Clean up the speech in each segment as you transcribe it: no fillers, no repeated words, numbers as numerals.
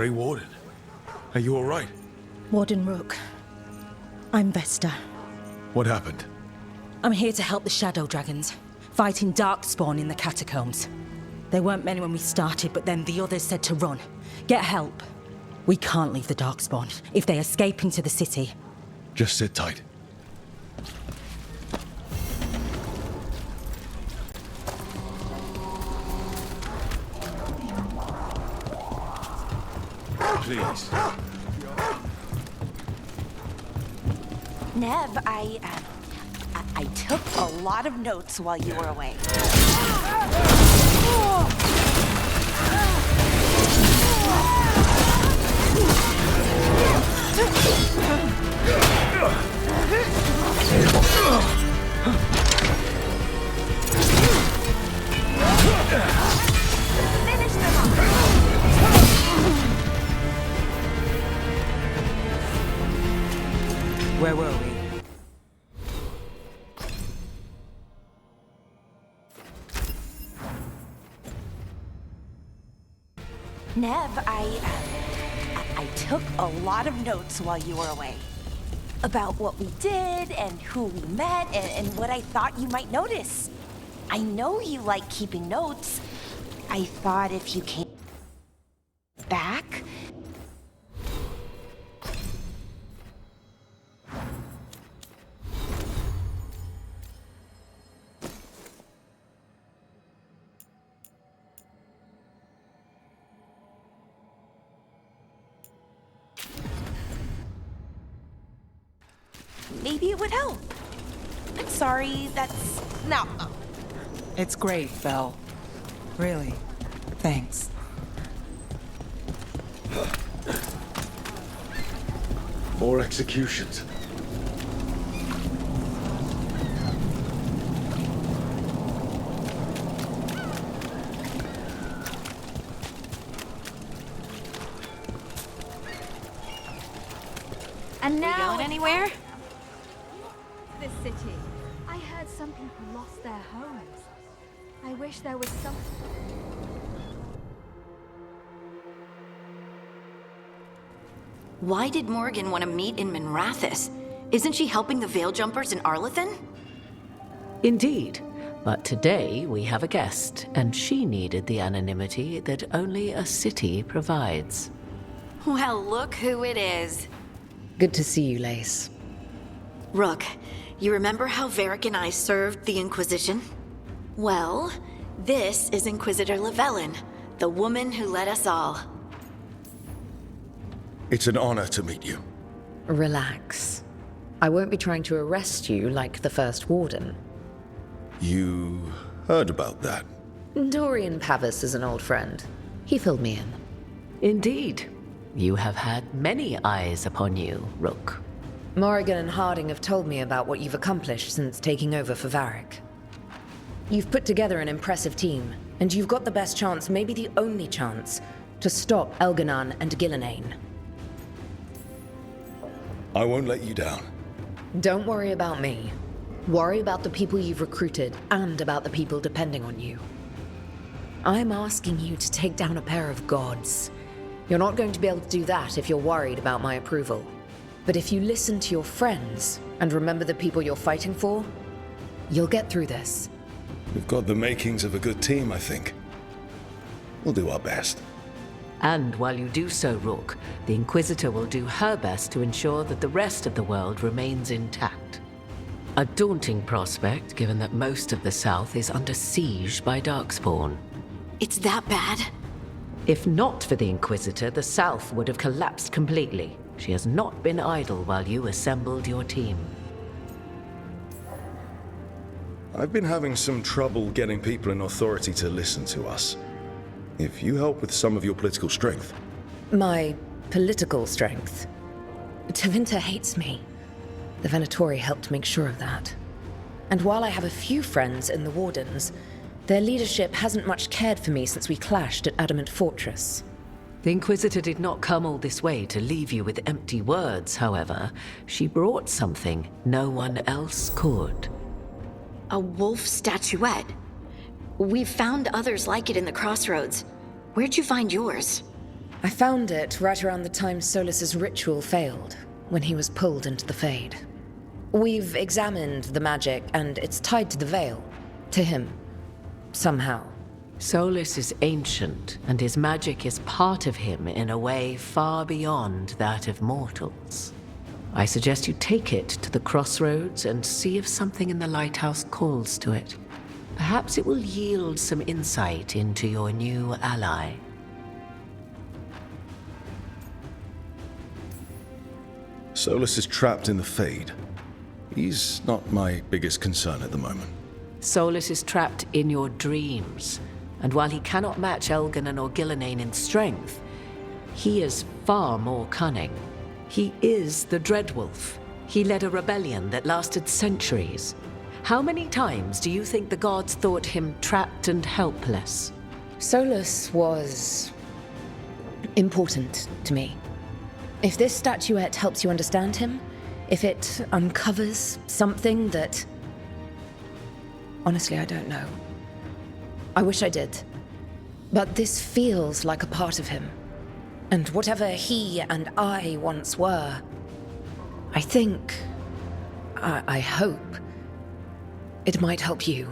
Grey Warden. Are you alright? Warden Rook. I'm Vesta. What happened? I'm here to help the Shadow Dragons, fighting Darkspawn in the catacombs. There weren't many when we started, but then the others said to run. Get help. We can't leave the Darkspawn if they escape into the city. Just sit tight. Please. Nev, I took a lot of notes while you were away. Finish them off. Where were we? Nev, I took a lot of notes while you were away. About what we did, and who we met, and what I thought you might notice. I know you like keeping notes. I thought if you came back... maybe it would help. I'm sorry, that's... no. It's great, Belle. Really. Thanks. More executions. And now... going anywhere? This city. I heard some people lost their homes. I wish there was some... Why did Morgan want to meet in Minrathous? Isn't she helping the Veil Jumpers in Arlathan? Indeed. But today we have a guest, and she needed the anonymity that only a city provides. Well, look who it is. Good to see you, Lace. Rook, you remember how Varric and I served the Inquisition? Well, this is Inquisitor Llewellyn, the woman who led us all. It's an honor to meet you. Relax. I won't be trying to arrest you like the First Warden. You heard about that? Dorian Pavis is an old friend. He filled me in. Indeed. You have had many eyes upon you, Rook. Morrigan and Harding have told me about what you've accomplished since taking over for Varric. You've put together an impressive team, and you've got the best chance, maybe the only chance, to stop Elganon and Gillenane. I won't let you down. Don't worry about me. Worry about the people you've recruited, and about the people depending on you. I'm asking you to take down a pair of gods. You're not going to be able to do that if you're worried about my approval. But if you listen to your friends, and remember the people you're fighting for, you'll get through this. We've got the makings of a good team, I think. We'll do our best. And while you do so, Rook, the Inquisitor will do her best to ensure that the rest of the world remains intact. A daunting prospect, given that most of the South is under siege by Darkspawn. It's that bad? If not for the Inquisitor, the South would have collapsed completely. She has not been idle while you assembled your team. I've been having some trouble getting people in authority to listen to us. If you help with some of your political strength. My political strength. Tevinter hates me. The Venatori helped make sure of that. And while I have a few friends in the Wardens, their leadership hasn't much cared for me since we clashed at Adamant Fortress. The Inquisitor did not come all this way to leave you with empty words, however. She brought something no one else could. A wolf statuette. We've found others like it in the crossroads. Where'd you find yours? I found it right around the time Solus's ritual failed, when he was pulled into the Fade. We've examined the magic, and it's tied to the Veil. To him. Somehow. Solus is ancient, and his magic is part of him in a way far beyond that of mortals. I suggest you take it to the crossroads and see if something in the lighthouse calls to it. Perhaps it will yield some insight into your new ally. Solus is trapped in the Fade. He's not my biggest concern at the moment. Solus is trapped in your dreams, and while he cannot match Elganon or Gillenane in strength, he is far more cunning. He is the Dreadwolf. He led a rebellion that lasted centuries. How many times do you think the gods thought him trapped and helpless? Solus was important to me. If this statuette helps you understand him, if it uncovers something that... Honestly, I don't know. I wish I did. But this feels like a part of him. And whatever he and I once were, I think... I hope... it might help you.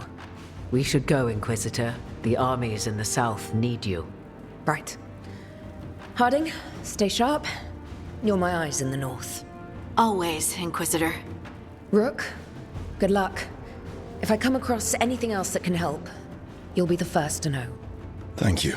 We should go, Inquisitor. The armies in the south need you. Right. Harding, stay sharp. You're my eyes in the north. Always, Inquisitor. Rook, good luck. If I come across anything else that can help, you'll be the first to know. Thank you.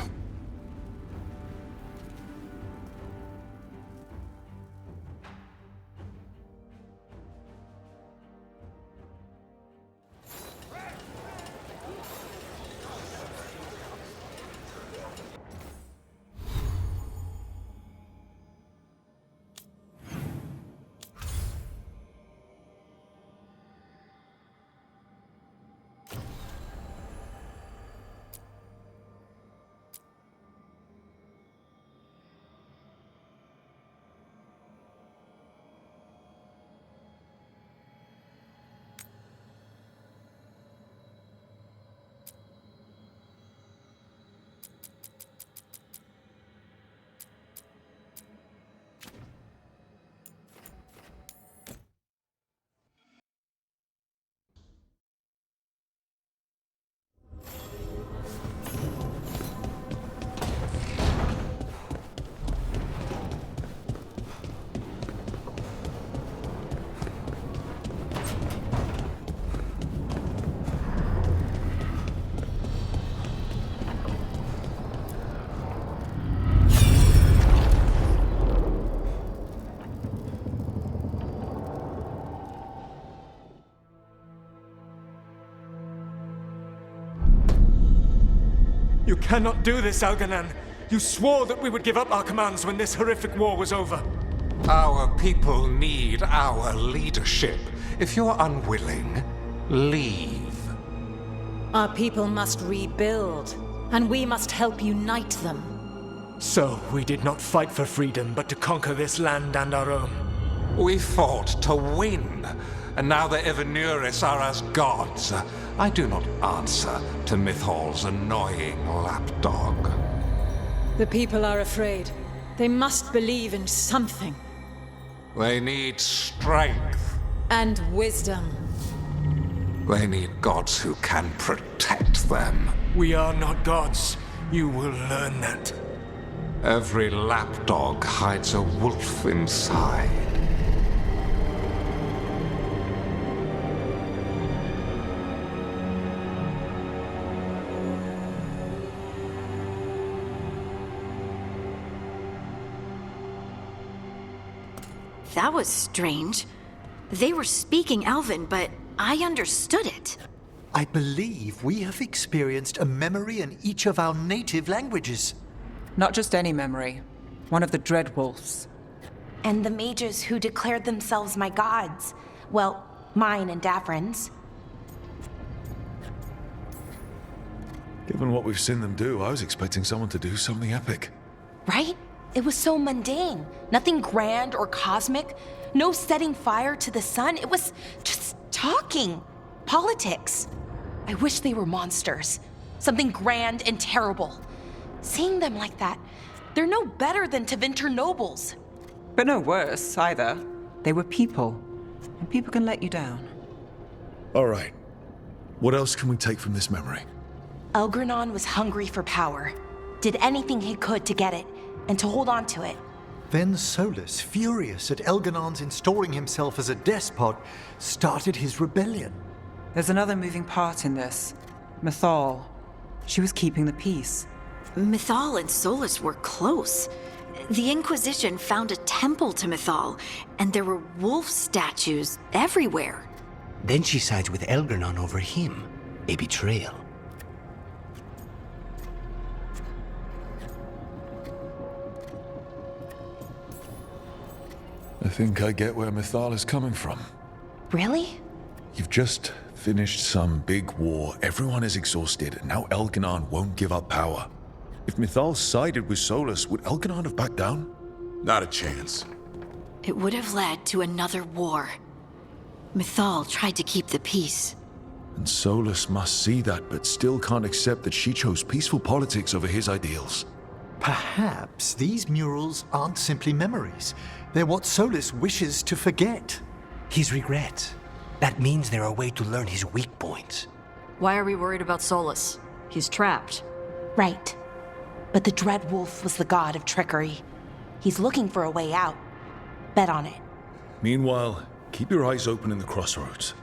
You cannot do this, Elganon. You swore that we would give up our commands when this horrific war was over. Our people need our leadership. If you're unwilling, leave. Our people must rebuild, and we must help unite them. So, we did not fight for freedom, but to conquer this land and our own. We fought to win, and now the Evanuris are as gods. I do not answer to Mythal's annoying lapdog. The people are afraid. They must believe in something. They need strength. And wisdom. They need gods who can protect them. We are not gods. You will learn that. Every lapdog hides a wolf inside. That was strange. They were speaking Elven, but I understood it. I believe we have experienced a memory in each of our native languages. Not just any memory. One of the Dreadwolves. And the mages who declared themselves my gods. Well, mine and Davrin's. Given what we've seen them do, I was expecting someone to do something epic. Right? It was so mundane. Nothing grand or cosmic. No setting fire to the sun. It was just talking. Politics. I wish they were monsters. Something grand and terrible. Seeing them like that, They're no better than Tevinter nobles. But no worse, either. They were people. And people can let you down. All right. What else can we take from this memory? Elgranon was hungry for power. Did anything he could to get it, and to hold on to it. Then Solus, furious at Elganon's installing himself as a despot, started his rebellion. There's another moving part in this. Mythal. She was keeping the peace. Mythal and Solus were close. The Inquisition found a temple to Mythal, and there were wolf statues everywhere. Then she sides with Elgranon over him. A betrayal. I think I get where Mythal is coming from. Really? You've just finished some big war, everyone is exhausted, and now Elganon won't give up power. If Mythal sided with Solus, would Elganon have backed down? Not a chance. It would have led to another war. Mythal tried to keep the peace. And Solus must see that, but still can't accept that she chose peaceful politics over his ideals. Perhaps these murals aren't simply memories. They're what Solus wishes to forget. His regrets. That means they're a way to learn his weak points. Why are we worried about Solus? He's trapped. Right. But the Dread Wolf was the god of trickery. He's looking for a way out. Bet on it. Meanwhile, keep your eyes open in the crossroads.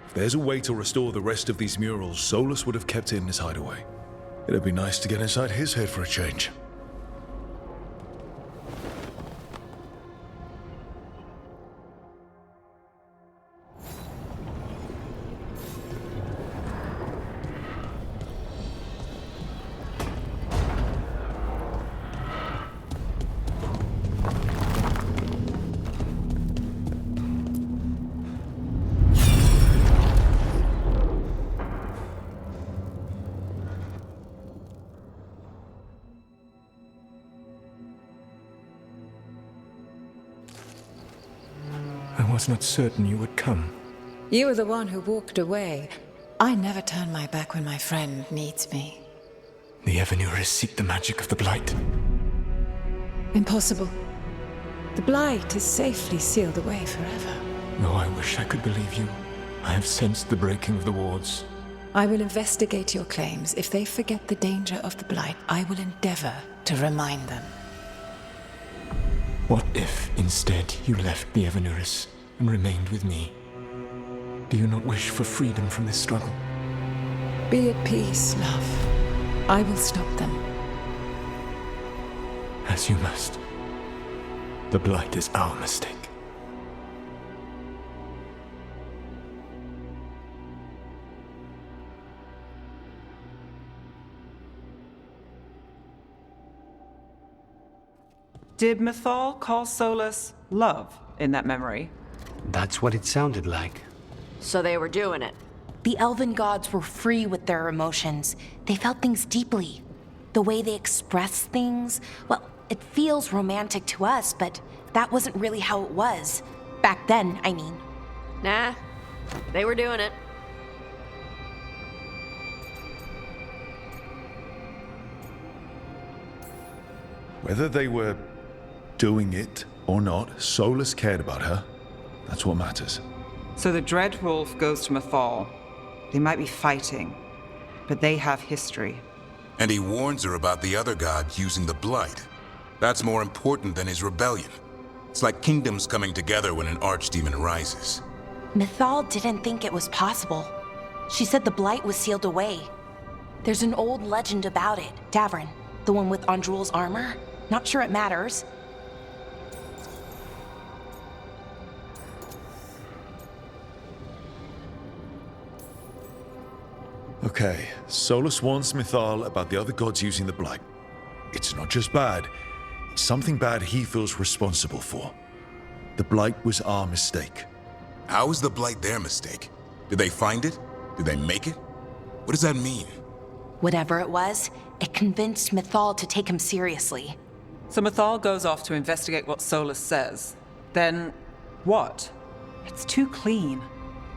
If there's a way to restore the rest of these murals, Solus would have kept it in his hideaway. It'd be nice to get inside his head for a change. I was not certain you would come. You were the one who walked away. I never turn my back when my friend needs me. The Evanurus seek the magic of the Blight. Impossible. The Blight is safely sealed away forever. Though I wish I could believe you. I have sensed the breaking of the wards. I will investigate your claims. If they forget the danger of the Blight, I will endeavor to remind them. What if, instead, you left the Evanurus and remained with me? Do you not wish for freedom from this struggle? Be at peace, love. I will stop them. As you must. The Blight is our mistake. Did Mythal call Solus love in that memory? That's what it sounded like. So they were doing it. The elven gods were free with their emotions. They felt things deeply. The way they express things, well, it feels romantic to us, but that wasn't really how it was. Back then, I mean. Nah, they were doing it. Whether they were doing it or not, Solus cared about her. That's what matters. So the Dread Wolf goes to Mythal. They might be fighting, but they have history. And he warns her about the other gods using the Blight. That's more important than his rebellion. It's like kingdoms coming together when an archdemon rises. Mythal didn't think it was possible. She said the Blight was sealed away. There's an old legend about it. Davrin, the one with Andrul's armor. Not sure it matters. Okay, Solus warns Mythal about the other gods using the Blight. It's not just bad, it's something bad he feels responsible for. The Blight was our mistake. How is the Blight their mistake? Did they find it? Did they make it? What does that mean? Whatever it was, it convinced Mythal to take him seriously. So Mythal goes off to investigate what Solus says. Then, what? It's too clean.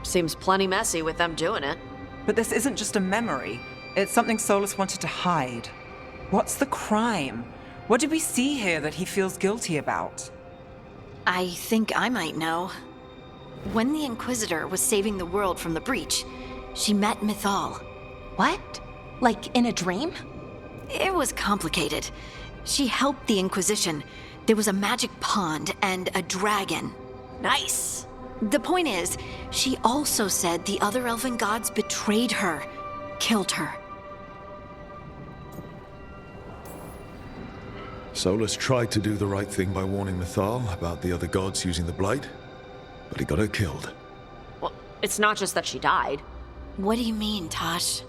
Seems plenty messy with them doing it. But this isn't just a memory. It's something Solus wanted to hide. What's the crime? What did we see here that he feels guilty about? I think I might know. When the Inquisitor was saving the world from the breach, she met Mythal. What? Like in a dream? It was complicated. She helped the Inquisition. There was a magic pond and a dragon. Nice. The point is, she also said the other elven gods betrayed her, killed her. Solus tried to do the right thing by warning Mythal about the other gods using the Blight, but he got her killed. Well, it's not just that she died. What do you mean, Tosh?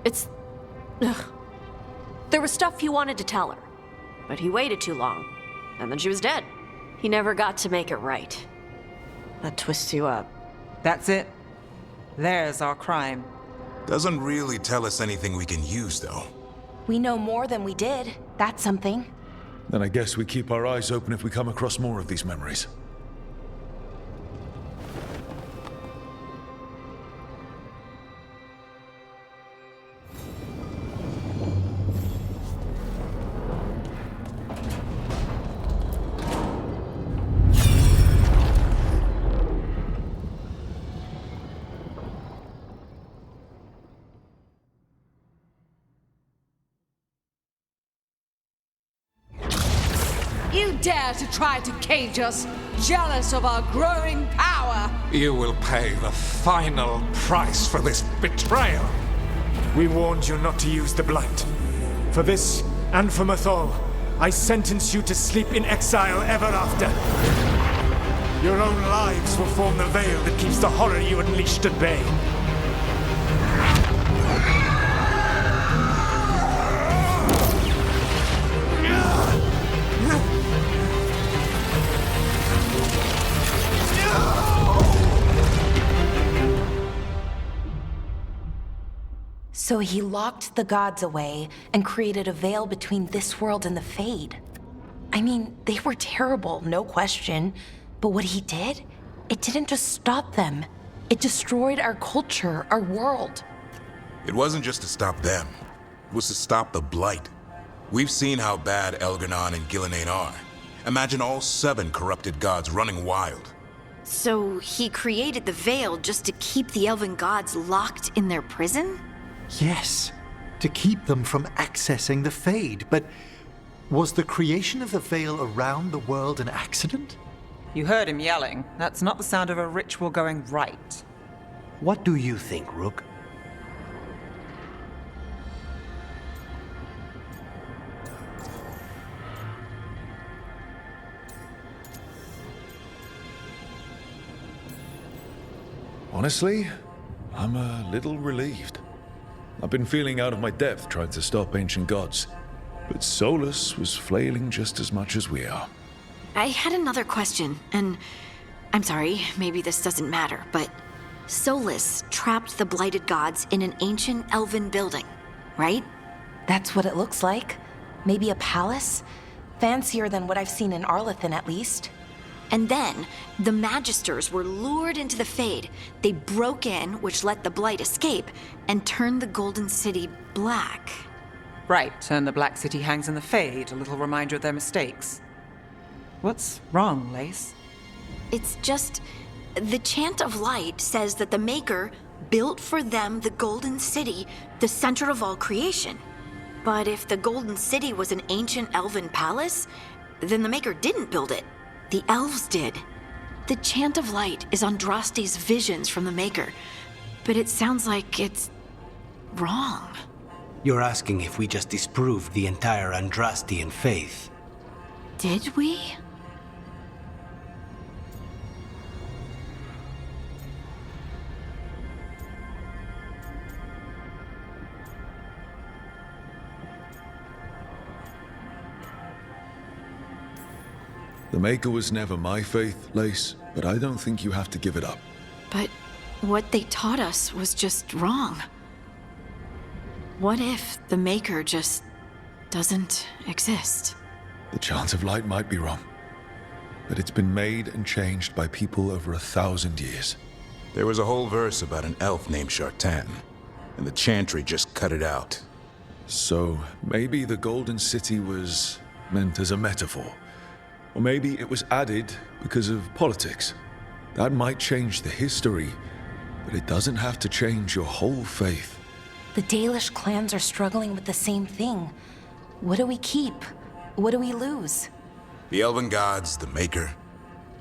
It's... Ugh. There was stuff he wanted to tell her, but he waited too long, and then she was dead. He never got to make it right. That twists you up. That's it. There's our crime. Doesn't really tell us anything we can use, though. We know more than we did. That's something. Then I guess we keep our eyes open if we come across more of these memories. You dare to try to cage us, jealous of our growing power! You will pay the final price for this betrayal. We warned you not to use the Blight. For this, and for Mythal, I sentence you to sleep in exile ever after. Your own lives will form the veil that keeps the horror you unleashed at bay. So he locked the gods away and created a veil between this world and the Fade. I mean, they were terrible, no question. But what he did, it didn't just stop them. It destroyed our culture, our world. It wasn't just to stop them. It was to stop the Blight. We've seen how bad Elganon and Gillenane are. Imagine all 7 corrupted gods running wild. So he created the veil just to keep the elven gods locked in their prison? Yes, to keep them from accessing the Fade. But was the creation of the veil around the world an accident? You heard him yelling. That's not the sound of a ritual going right. What do you think, Rook? Honestly, I'm a little relieved. I've been feeling out of my depth trying to stop ancient gods, but Solus was flailing just as much as we are. I had another question, and I'm sorry, maybe this doesn't matter, but Solus trapped the blighted gods in an ancient elven building, right? That's what it looks like. Maybe a palace? Fancier than what I've seen in Arlethan, at least. And then, the Magisters were lured into the Fade. They broke in, which let the Blight escape, and turned the Golden City black. Right, and the Black City hangs in the Fade, a little reminder of their mistakes. What's wrong, Lace? It's just... the Chant of Light says that the Maker built for them the Golden City, the center of all creation. But if the Golden City was an ancient elven palace, then the Maker didn't build it. The elves did. The Chant of Light is Andraste's visions from the Maker, but it sounds like it's wrong. You're asking if we just disproved the entire Andrastian faith. Did we? The Maker was never my faith, Lace, but I don't think you have to give it up. But what they taught us was just wrong. What if the Maker just doesn't exist? The Chant of Light might be wrong, but it's been made and changed by people over 1,000 years. There was a whole verse about an elf named Shartan, and the Chantry just cut it out. So maybe the Golden City was meant as a metaphor. Or maybe it was added because of politics. That might change the history, but it doesn't have to change your whole faith. The Dalish clans are struggling with the same thing. What do we keep? What do we lose? The elven gods, the Maker.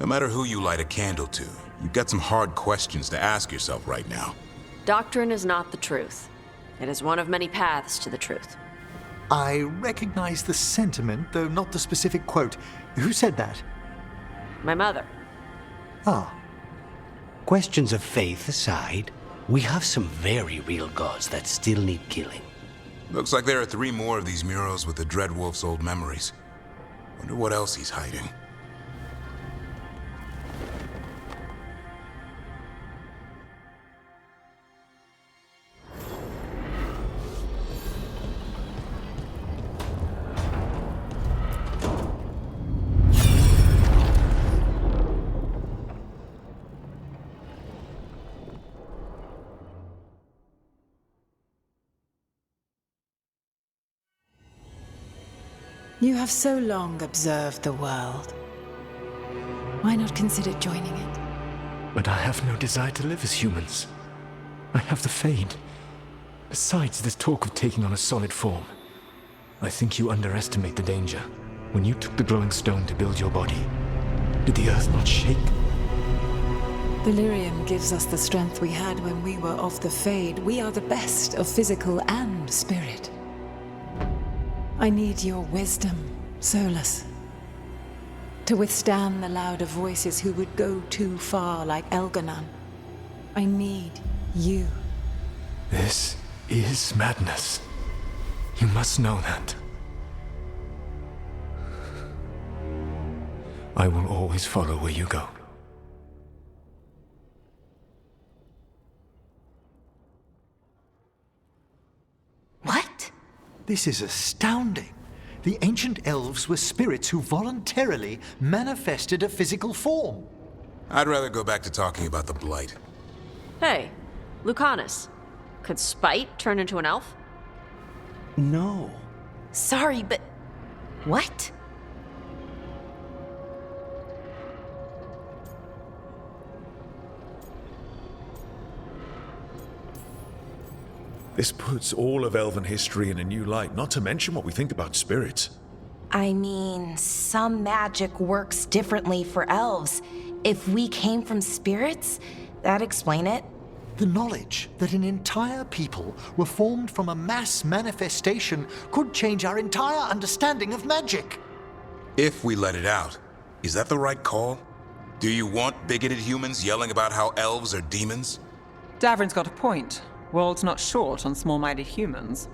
No matter who you light a candle to, you've got some hard questions to ask yourself right now. Doctrine is not the truth. It is one of many paths to the truth. I recognize the sentiment, though not the specific quote. Who said that? My mother. Ah. Questions of faith aside, we have some very real gods that still need killing. Looks like there are 3 more of these murals with the Dreadwolf's old memories. Wonder what else he's hiding. You have so long observed the world. Why not consider joining it? But I have no desire to live as humans. I have the Fade. Besides this talk of taking on a solid form, I think you underestimate the danger. When you took the glowing stone to build your body, did the earth not shake? Delirium gives us the strength we had when we were of the Fade. We are the best of physical and spirit. I need your wisdom, Solus, to withstand the louder voices who would go too far like Elganon. I need you. This is madness. You must know that. I will always follow where you go. What? This is astounding. The ancient elves were spirits who voluntarily manifested a physical form. I'd rather go back to talking about the Blight. Hey, Lucanus. Could Spite turn into an elf? No. Sorry, but... what? This puts all of elven history in a new light, not to mention what we think about spirits. I mean, some magic works differently for elves. If we came from spirits, that'd explain it. The knowledge that an entire people were formed from a mass manifestation could change our entire understanding of magic. If we let it out, is that the right call? Do you want bigoted humans yelling about how elves are demons? Davrin's got a point. World's not short on small-minded humans.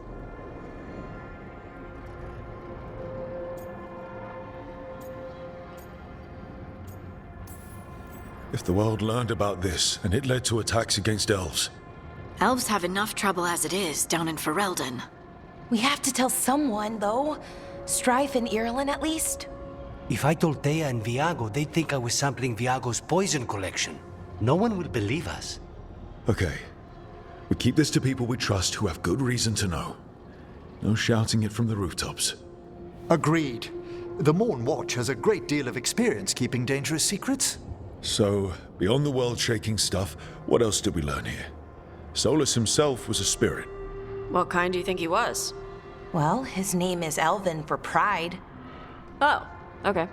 If the world learned about this, and it led to attacks against elves. Elves have enough trouble as it is down in Ferelden. We have to tell someone, though. Strife and Irulan, at least. If I told Thea and Viago, they'd think I was sampling Viago's poison collection. No one will believe us. Okay. We keep this to people we trust who have good reason to know. No shouting it from the rooftops. Agreed. The Morn Watch has a great deal of experience keeping dangerous secrets. So, beyond the world-shaking stuff, what else did we learn here? Solus himself was a spirit. What kind do you think he was? Well, his name is Elven for pride. Oh, okay.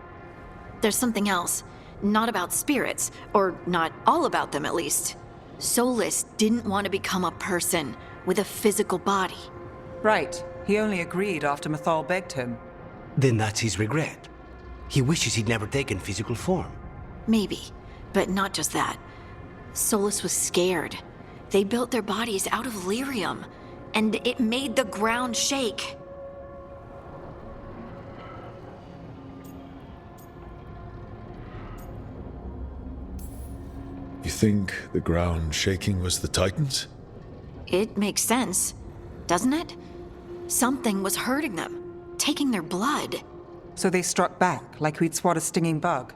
There's something else. Not about spirits, or not all about them at least. Solus didn't want to become a person with a physical body. Right. He only agreed after Mythal begged him. Then that's his regret. He wishes he'd never taken physical form. Maybe, but not just that. Solus was scared. They built their bodies out of lyrium, and it made the ground shake. You think the ground shaking was the Titans? It makes sense, doesn't it? Something was hurting them, taking their blood. So they struck back, like we'd swat a stinging bug.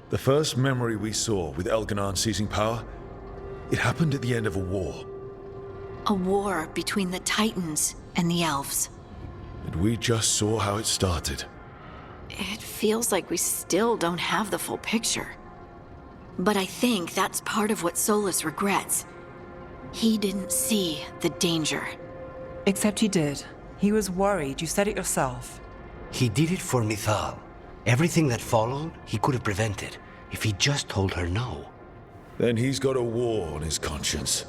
The first memory we saw with Elganon seizing power, it happened at the end of a war. A war between the Titans and the elves. And we just saw how it started. it feels like we still don't have the full picture. But I think that's part of what Solus regrets. He didn't see the danger. Except he did. He was worried. You said it yourself. He did it for Mythal. Everything that followed, he could have prevented if he just told her no. Then he's got a war on his conscience.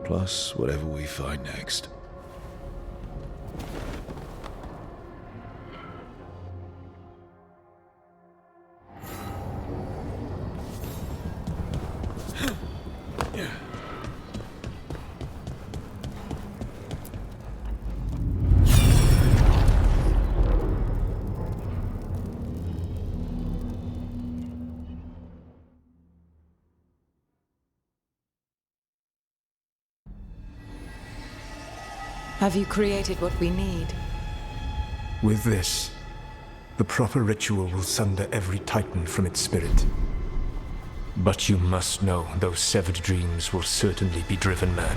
Plus, whatever we find next. Have you created what we need? With this, the proper ritual will sunder every Titan from its spirit. But you must know those severed dreams will certainly be driven mad.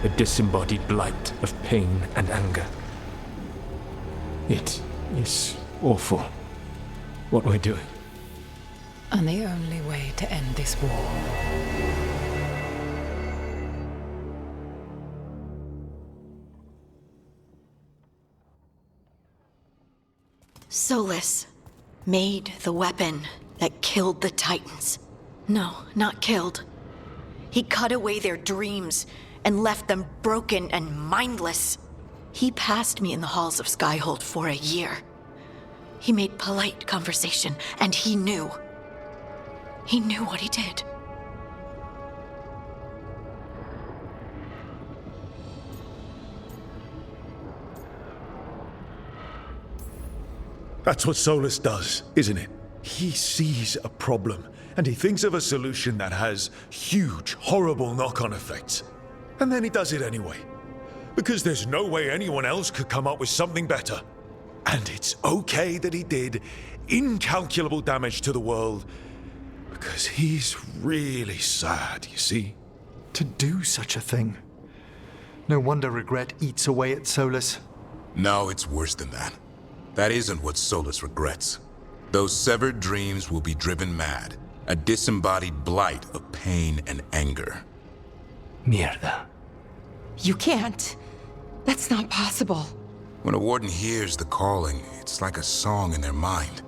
A disembodied blight of pain and anger. It is awful what we're doing. And the only way to end this war. Solus made the weapon that killed the Titans. No, not killed. He cut away their dreams and left them broken and mindless. He passed me in the halls of Skyhold for a year. He made polite conversation, and he knew. He knew what he did. That's what Solus does, isn't it? He sees a problem, and he thinks of a solution that has huge, horrible knock-on effects. And then he does it anyway. Because there's no way anyone else could come up with something better. And it's okay that he did incalculable damage to the world, because he's really sad, you see? To do such a thing. No wonder regret eats away at Solus. No, it's worse than that. That isn't what Solus regrets. Those severed dreams will be driven mad. A disembodied blight of pain and anger. Mierda. You can't. That's not possible. When a warden hears the calling, it's like a song in their mind.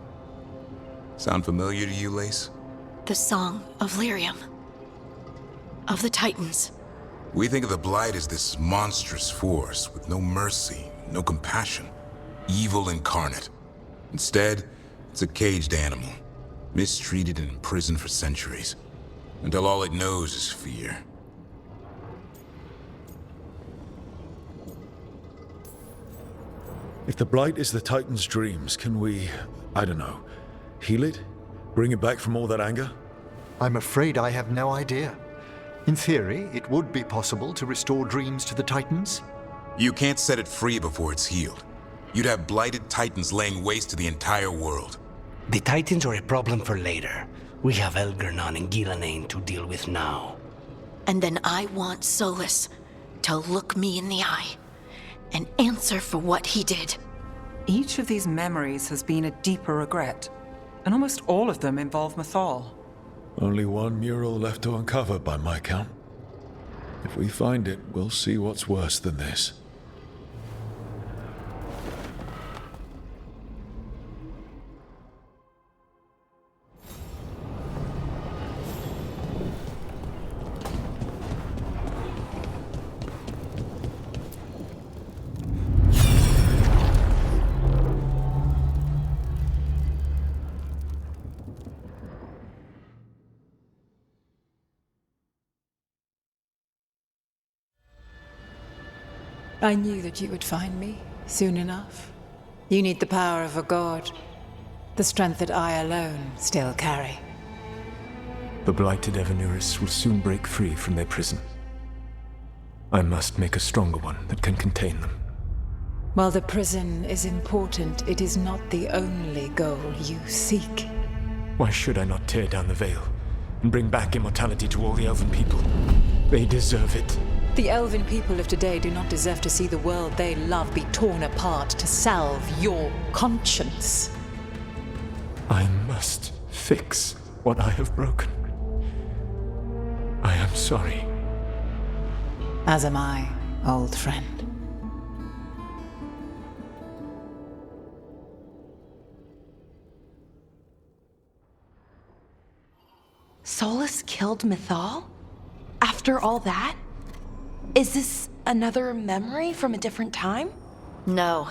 Sound familiar to you, Lace? The song of Lyrium. Of the Titans. We think of the blight as this monstrous force with no mercy, no compassion. Evil incarnate. Instead, it's a caged animal, mistreated and imprisoned for centuries, until all it knows is fear. If the Blight is the Titan's dreams, can we, I don't know, heal it? Bring it back from all that anger? I'm afraid I have no idea. In theory, it would be possible to restore dreams to the Titans. You can't set it free before it's healed. You'd have blighted Titans laying waste to the entire world. The Titans are a problem for later. We have Elgernon and Ghilanane to deal with now. And then I want Solus to look me in the eye and answer for what he did. Each of these memories has been a deeper regret, and almost all of them involve Mythal. Only one mural left to uncover by my count. If we find it, we'll see what's worse than this. I knew that you would find me soon enough. You need the power of a god, the strength that I alone still carry. The blighted Evanuris will soon break free from their prison. I must make a stronger one that can contain them. While the prison is important, it is not the only goal you seek. Why should I not tear down the veil and bring back immortality to all the elven people? They deserve it. The elven people of today do not deserve to see the world they love be torn apart to salve your conscience. I must fix what I have broken. I am sorry. As am I, old friend. Solus killed Mythal? After all that? Is this another memory from a different time? No.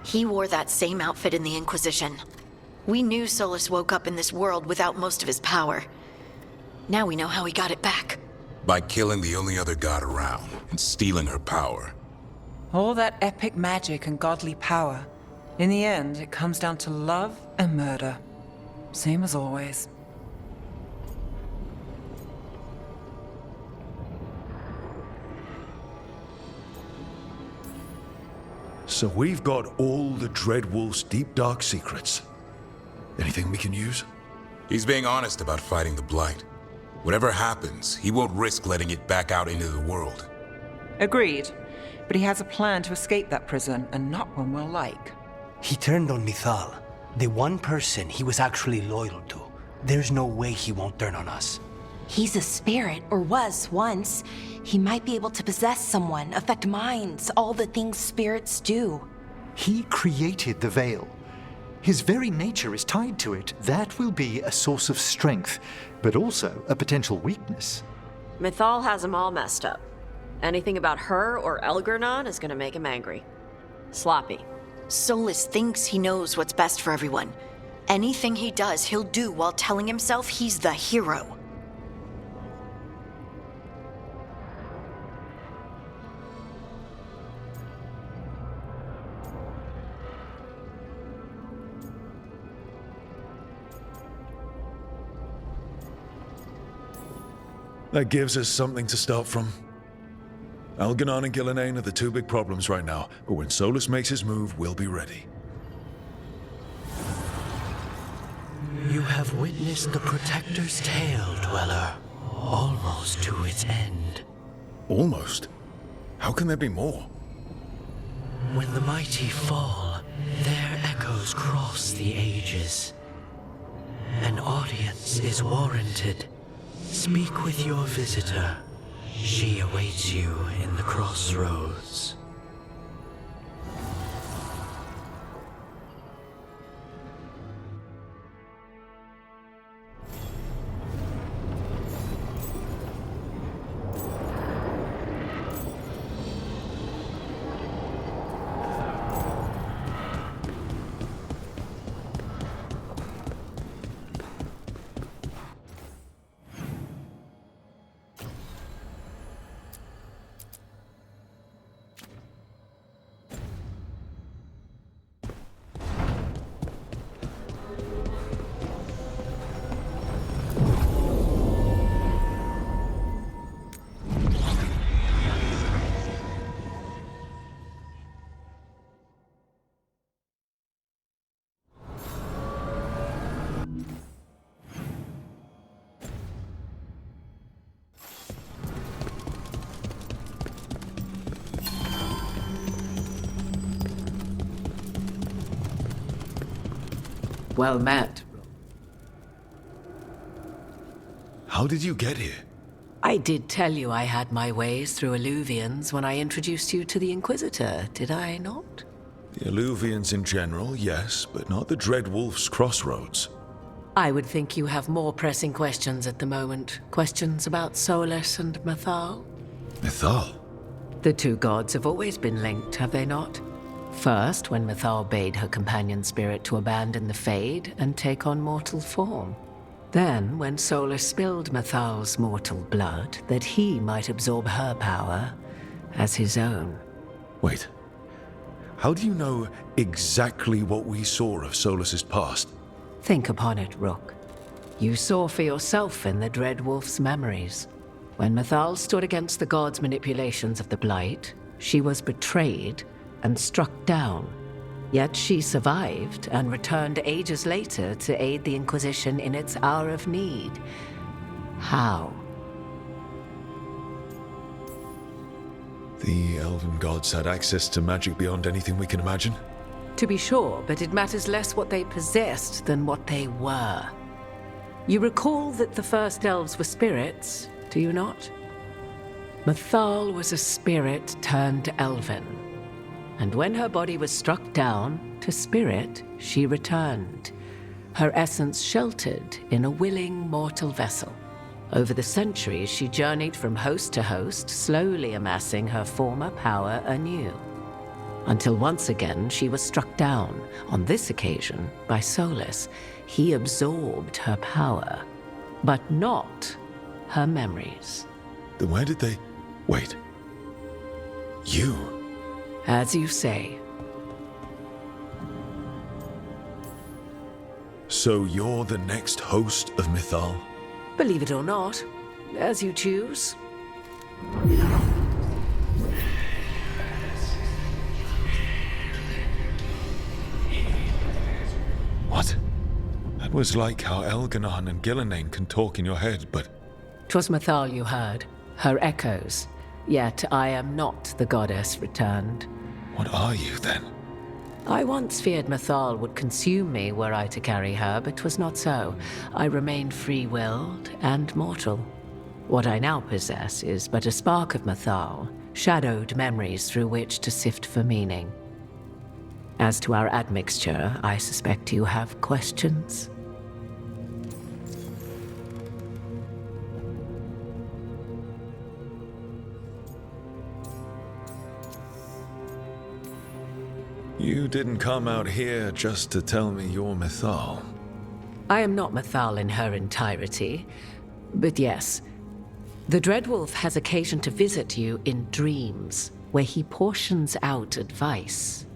He wore that same outfit in the Inquisition. We knew Solus woke up in this world without most of his power. Now we know how he got it back. By killing the only other god around and stealing her power. All that epic magic and godly power. In the end, it comes down to love and murder. Same as always. So we've got all the Dreadwolf's deep dark secrets. Anything we can use? He's being honest about fighting the Blight. Whatever happens, he won't risk letting it back out into the world. Agreed. But he has a plan to escape that prison, and not one we'll like. He turned on Mythal, the one person he was actually loyal to. There's no way he won't turn on us. He's a spirit, or was once. He might be able to possess someone, affect minds, all the things spirits do. He created the Veil. His very nature is tied to it. That will be a source of strength, but also a potential weakness. Mythal has him all messed up. Anything about her or Elgernon is gonna make him angry. Sloppy. Solus thinks he knows what's best for everyone. Anything he does, he'll do while telling himself he's the hero. That gives us something to start from. Algernon and Gillenane are the two big problems right now, but when Solus makes his move, we'll be ready. You have witnessed the Protector's tale, Dweller, almost to its end. Almost? How can there be more? When the mighty fall, their echoes cross the ages. An audience is warranted. Speak with your visitor. She awaits you in the crossroads. Well met. How did you get here? I did tell you I had my ways through Illuvians when I introduced you to the Inquisitor, did I not? The Illuvians in general, yes, but not the Dreadwolf's crossroads. I would think you have more pressing questions at the moment. Questions about Solus and Mythal? Mythal? The two gods have always been linked, have they not? First, when Mythal bade her companion spirit to abandon the Fade and take on mortal form. Then, when Solus spilled Mythal's mortal blood, that he might absorb her power as his own. Wait. How do you know exactly what we saw of Solus's past? Think upon it, Rook. You saw for yourself in the Dreadwolf's memories. When Mythal stood against the gods' manipulations of the Blight, she was betrayed and struck down. Yet she survived and returned ages later to aid the Inquisition in its hour of need. How? The elven gods had access to magic beyond anything we can imagine? To be sure, but it matters less what they possessed than what they were. You recall that the first elves were spirits, do you not? Mythal was a spirit turned elven. And when her body was struck down, to spirit she returned, her essence sheltered in a willing mortal vessel. Over the centuries, she journeyed from host to host, slowly amassing her former power anew. Until once again she was struck down, on this occasion by Solus. He absorbed her power, but not her memories. Then where did they... Wait. You? As you say. So you're the next host of Mythal? Believe it or not, as you choose. What? That was like how Elganon and Gillenane can talk in your head, but... 'Twas Mythal you heard, her echoes. Yet I am not the goddess returned. What are you, then? I once feared Mythal would consume me were I to carry her, but 'twas not so. I remained free-willed and mortal. What I now possess is but a spark of Mythal, shadowed memories through which to sift for meaning. As to our admixture, I suspect you have questions. You didn't come out here just to tell me you're Mythal. I am not Mythal in her entirety, but yes, the Dreadwolf has occasion to visit you in dreams, where he portions out advice.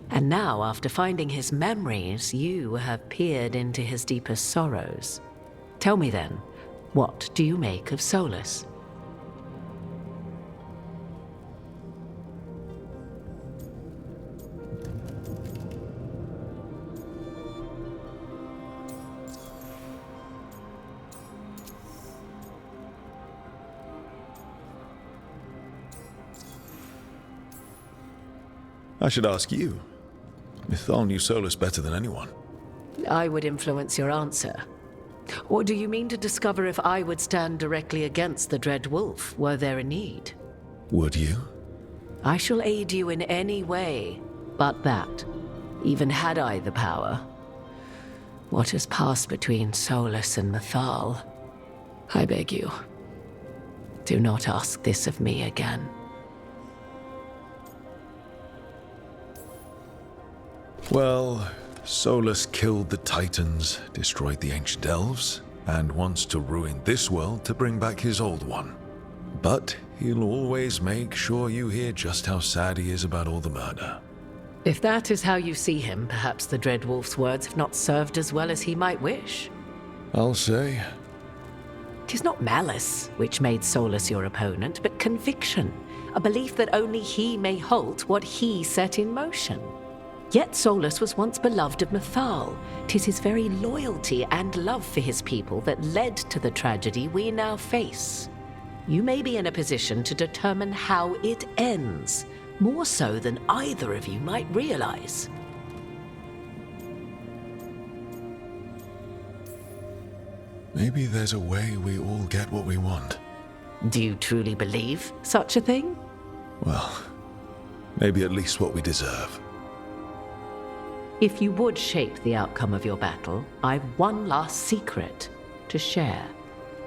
And now, after finding his memories, you have peered into his deepest sorrows. Tell me then, what do you make of Solus? I should ask you. Mythal knew Solus better than anyone. I would influence your answer. Or do you mean to discover if I would stand directly against the Dread Wolf were there a need? Would you? I shall aid you in any way but that, even had I the power. What has passed between Solus and Mythal? I beg you, do not ask this of me again. Well, Solus killed the Titans, destroyed the ancient elves, and wants to ruin this world to bring back his old one. But he'll always make sure you hear just how sad he is about all the murder. If that is how you see him, perhaps the Dreadwolf's words have not served as well as he might wish. I'll say. 'Tis not malice which made Solus your opponent, but conviction, a belief that only he may halt what he set in motion. Yet Solus was once beloved of Mythal. 'Tis his very loyalty and love for his people that led to the tragedy we now face. You may be in a position to determine how it ends, more so than either of you might realize. Maybe there's a way we all get what we want. Do you truly believe such a thing? Well, maybe at least what we deserve. If you would shape the outcome of your battle, I've one last secret to share.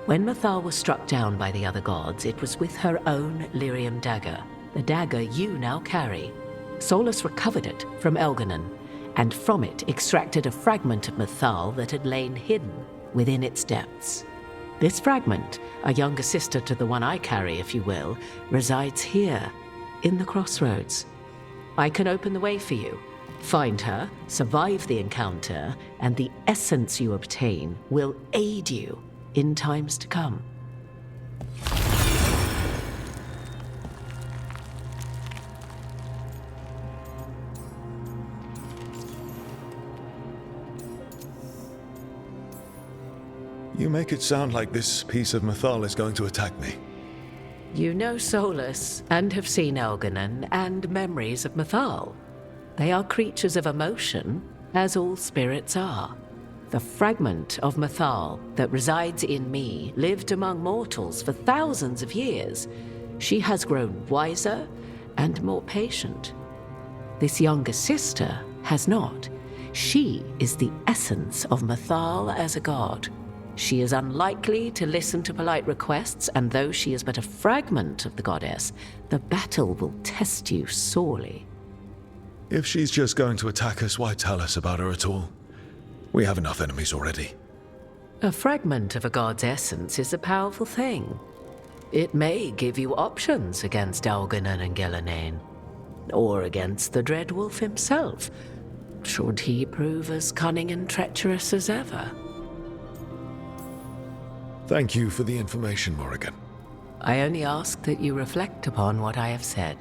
When Mythal was struck down by the other gods, it was with her own lyrium dagger, the dagger you now carry. Solus recovered it from Elganon, and from it extracted a fragment of Mythal that had lain hidden within its depths. This fragment, a younger sister to the one I carry, if you will, resides here, in the crossroads. I can open the way for you. Find her, survive the encounter, and the essence you obtain will aid you in times to come. You make it sound like this piece of Mythal is going to attack me. You know Solus, and have seen Elganon, and memories of Mythal. They are creatures of emotion, as all spirits are. The fragment of Mythal that resides in me lived among mortals for thousands of years. She has grown wiser and more patient. This younger sister has not. She is the essence of Mythal as a god. She is unlikely to listen to polite requests, and though she is but a fragment of the goddess, the battle will test you sorely. If she's just going to attack us, why tell us about her at all? We have enough enemies already. A fragment of a god's essence is a powerful thing. It may give you options against Elganon and Gillenane, or against the Dread Wolf himself, should he prove as cunning and treacherous as ever. Thank you for the information, Morrigan. I only ask that you reflect upon what I have said.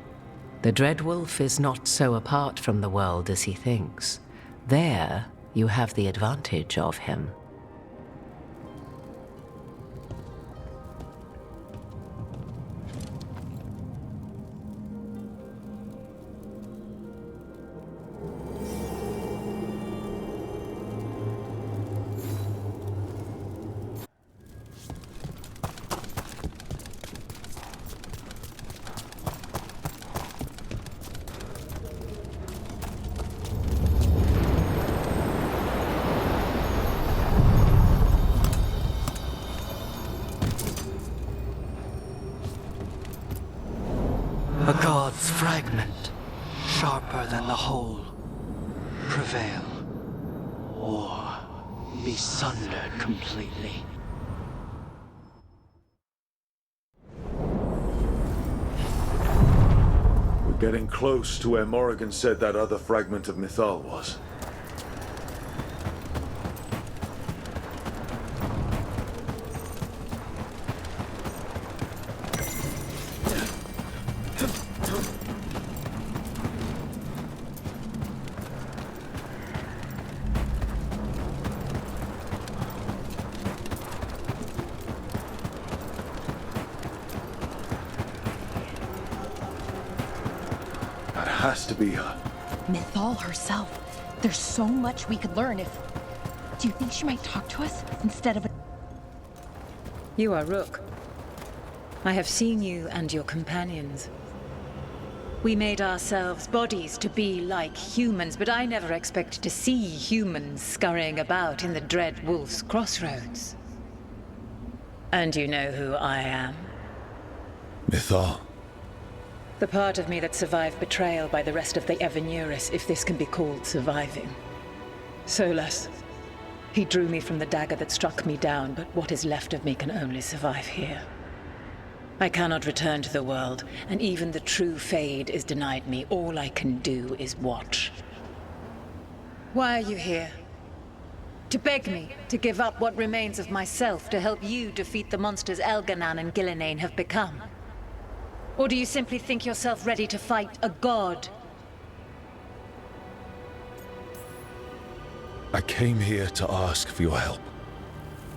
The Dread Wolf is not so apart from the world as he thinks. There, you have the advantage of him. A god's fragment, sharper than the whole, prevail, or be sundered completely. We're getting close to where Morrigan said that other fragment of Mythal was. Has to be her. Mythal herself. There's so much we could learn if... Do you think she might talk to us instead of a... You are Rook. I have seen you and your companions. We made ourselves bodies to be like humans, but I never expected to see humans scurrying about in the Dread Wolf's crossroads. And you know who I am? Mythal. The part of me that survived betrayal by the rest of the Evanuris, if this can be called surviving. Solus. He drew me from the dagger that struck me down, but what is left of me can only survive here. I cannot return to the world, and even the true Fade is denied me. All I can do is watch. Why are you here? To beg me to give up what remains of myself to help you defeat the monsters Elganon and Gillenane have become? Or do you simply think yourself ready to fight a god? I came here to ask for your help.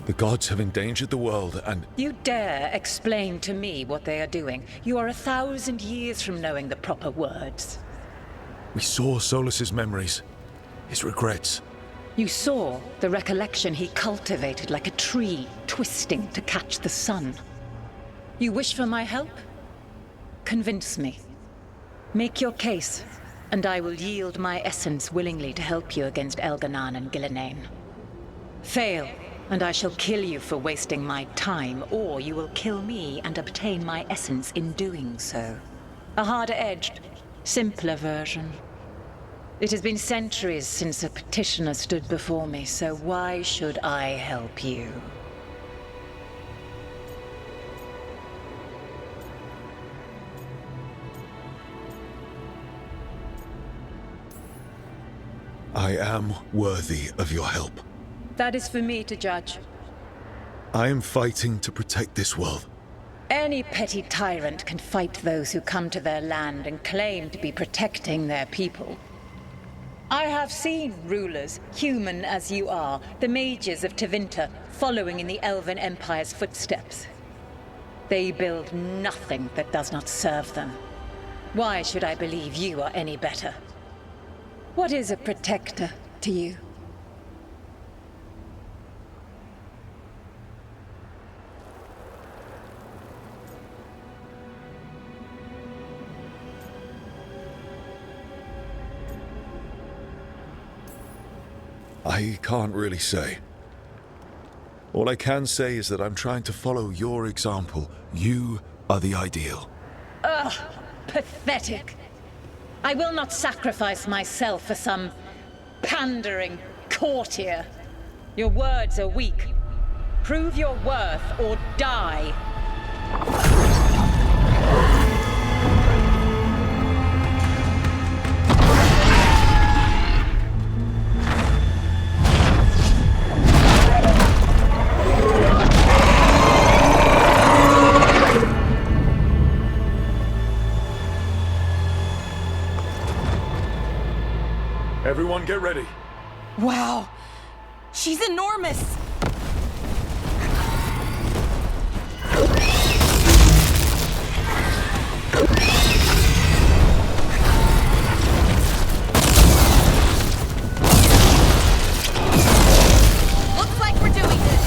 The gods have endangered the world and... You dare explain to me what they are doing? You are 1,000 years from knowing the proper words. We saw Solus's memories, his regrets. You saw the recollection he cultivated like a tree twisting to catch the sun. You wish for my help? Convince me. Make your case, and I will yield my essence willingly to help you against Elganon and Gillenane. Fail, and I shall kill you for wasting my time, or you will kill me and obtain my essence in doing so. A harder-edged, simpler version. It has been centuries since a petitioner stood before me, so why should I help you? I am worthy of your help. That is for me to judge. I am fighting to protect this world. Any petty tyrant can fight those who come to their land and claim to be protecting their people. I have seen rulers, human as you are, the mages of Tevinter, following in the Elven Empire's footsteps. They build nothing that does not serve them. Why should I believe you are any better? What is a protector to you? I can't really say. All I can say is that I'm trying to follow your example. You are the ideal. Ugh, pathetic. I will not sacrifice myself for some pandering courtier. Your words are weak. Prove your worth or die. Everyone get ready. Wow. She's enormous. Looks like we're doing this.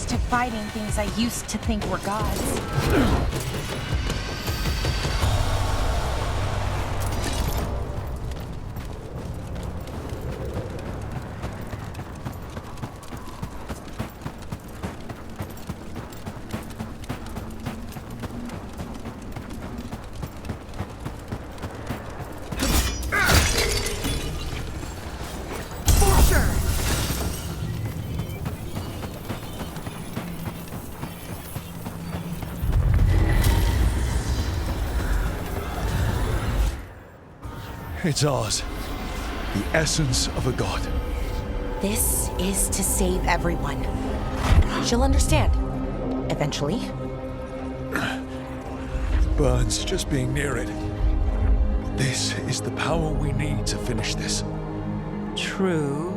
used to fighting things I used to think were gods. It's ours. The essence of a god. This is to save everyone. She'll understand. Eventually. Burns just being near it. This is the power we need to finish this. True.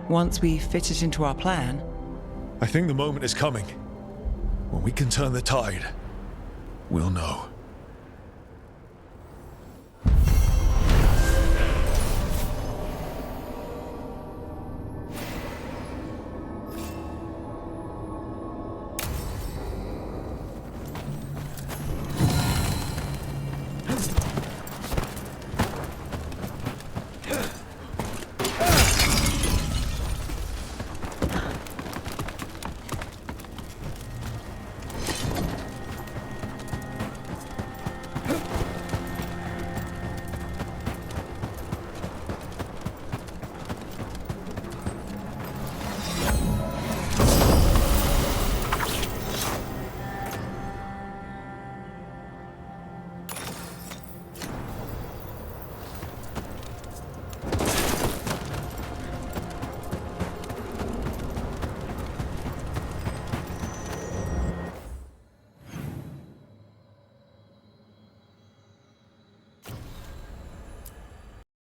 Once we fit it into our plan. I think the moment is coming. When we can turn the tide, we'll know.